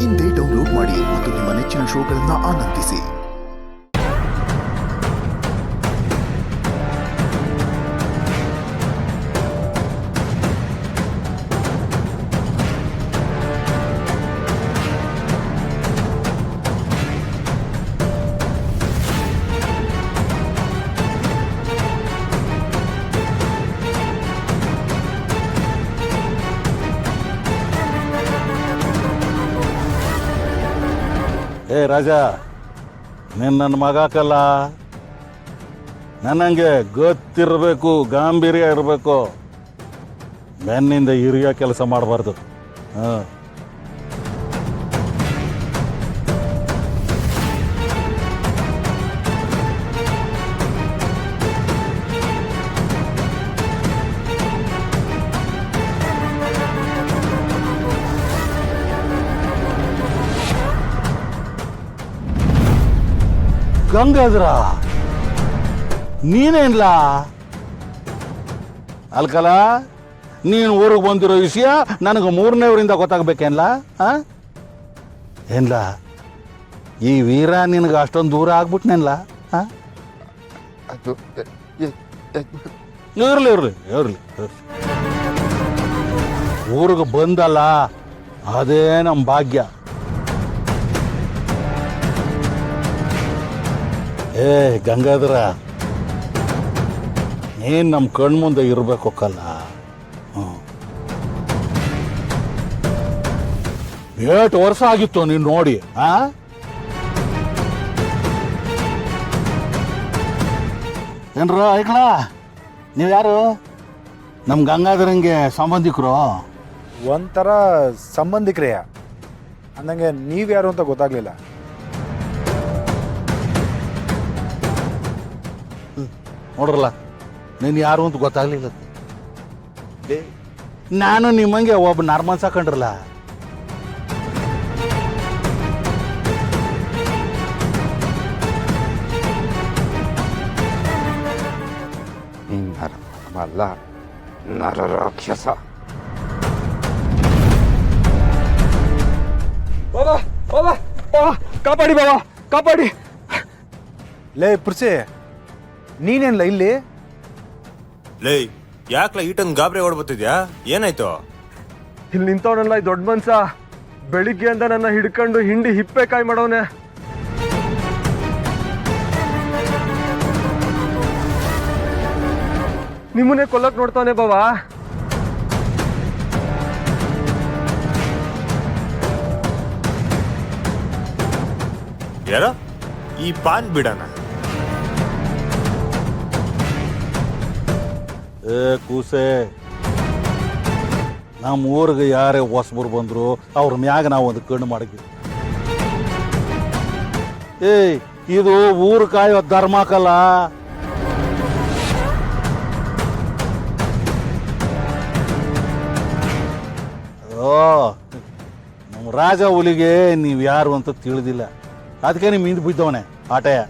ಇಂದೇ ಡೌನ್ಲೋಡ್ ಮಾಡಿ ಮತ್ತು ನಿಮ್ಮ ನೆಚ್ಚಿನ ಶೋಗಳನ್ನು ಆನಂದಿಸಿ. ಏ ರಾಜ, ನೀನು ನನ್ನ ಮಗಕ್ಕಲ್ಲ, ನನಗೆ ಗೊತ್ತಿರಬೇಕು, ಗಾಂಭೀರ್ಯ ಇರಬೇಕು, ಬೆನ್ನಿಂದ ಹಿರಿಯ ಕೆಲಸ ಮಾಡಬಾರ್ದು. ಹಾಂ, ಗಂಗಾಧರ ನೀನೇನ್ಲ ಅಲ್ಕಲ, ನೀನು ಊರಿಗೆ ಬಂದಿರೋ ವಿಷಯ ನನಗೆ 3ನೇವರಿಂದ ಗೊತ್ತಾಗಬೇಕೇನ್ಲ? ಏನ್ಲ ಈ ವೀರ ನಿನಗೆ ಅಷ್ಟೊಂದು ದೂರ ಆಗ್ಬಿಟ್ನೇನ್ಲ? ಅದು ಇರ್ಲಿ ಇರ್ಲಿ ಇರ್ಲಿ ಊರಿಗೆ ಬಂದಲ್ಲ, ಅದೇ ನಮ್ಮ ಭಾಗ್ಯ. ಏ ಗಂಗಾಧರ, ನೀನು ನಮ್ಮ ಕಣ್ಮುಂದೆ ಇರಬೇಕಲ್ಲ. ಎಷ್ಟು ವರ್ಷ ಆಗಿತ್ತು ನೀನು ನೋಡಿ. ಏನ್ರ ಐಕ್ಳ, ನೀವು ಯಾರು? ನಮ್ಮ ಗಂಗಾಧರಂಗೆ ಸಂಬಂಧಿಕರು? ಒಂಥರ ಸಂಬಂಧಿಕರೇ ಅಂದಂಗೆ. ನೀವ್ಯಾರು ಅಂತ ಗೊತ್ತಾಗ್ಲಿಲ್ಲ. ನೋಡ್ರಲ್ಲ, ನೀನು ಯಾರು ಅಂತ ಗೊತ್ತಾಗ್ಲಿಲ್ಲ. ನಾನು ನಿಮ್ಮಂಗೆ ಒಬ್ಬ ನಾರ್ಮಲ್ ಸಾಕೊಂಡ್ರಲ್ಲ. ಅಲ್ಲ, ನರರಾಕ್ಷಸ. ಬಾಬಾ ಬಾಬಾ ಬಾಬಾ, ಕಾಪಾಡಿ ಬಾಬಾ, ಕಾಪಾಡಿ. ಲೇ ಪುರ್ಸೆ, ನೀನೇನ್ಲ ಇಲ್ಲಿ? ಲೇ, ಯಾಕ್ಲ ಈಟನ್ ಗಾಬರಿ ಓಡ್ಬತ್ತಿದ್ಯಾ? ಏನಾಯ್ತು? ಇಲ್ಲಿ ನಿಂತವನಲ್ಲ ಈ ದೊಡ್ಡ ಮನ್ಸ, ಬೆಳಿಗ್ಗೆ ಅಂತ ನನ್ನ ಹಿಡ್ಕೊಂಡು ಹಿಂಡಿ ಹಿಪ್ಪೆ ಕಾಯಿ ಮಾಡವನೆ. ನಿಮ್ಮನ್ನೇ ಕೊಲ್ಲಕ್ ನೋಡ್ತಾವನೆ ಬಾವಾ. ಯಾರ ಈ ಪಾನ್ ಬಿಡಣ? ಏ ಕೂಸೆ, ನಮ್ಮ ಊರಿಗೆ ಯಾರೇ ಹೊಸಬರು ಬಂದ್ರು ಅವ್ರ ಮ್ಯಾಗ ನಾವು ಒಂದು ಕಣ್ಣು ಮಾಡಿದ್ವಿ. ಏಯ್, ಇದು ಊರು ಕಾಯೋ ಧರ್ಮಕ್ಕಲ್ಲ. ಓ, ನಮ್ಮ ರಾಜ ಹುಲಿಗೆ ನೀವು ಯಾರು ಅಂತ ತಿಳಿದಿಲ್ಲ, ಅದಕ್ಕೆ ನಿಮ್ಮ ಹಿಂದೆ ಬಿದ್ದವನೆ ಆಟಯ.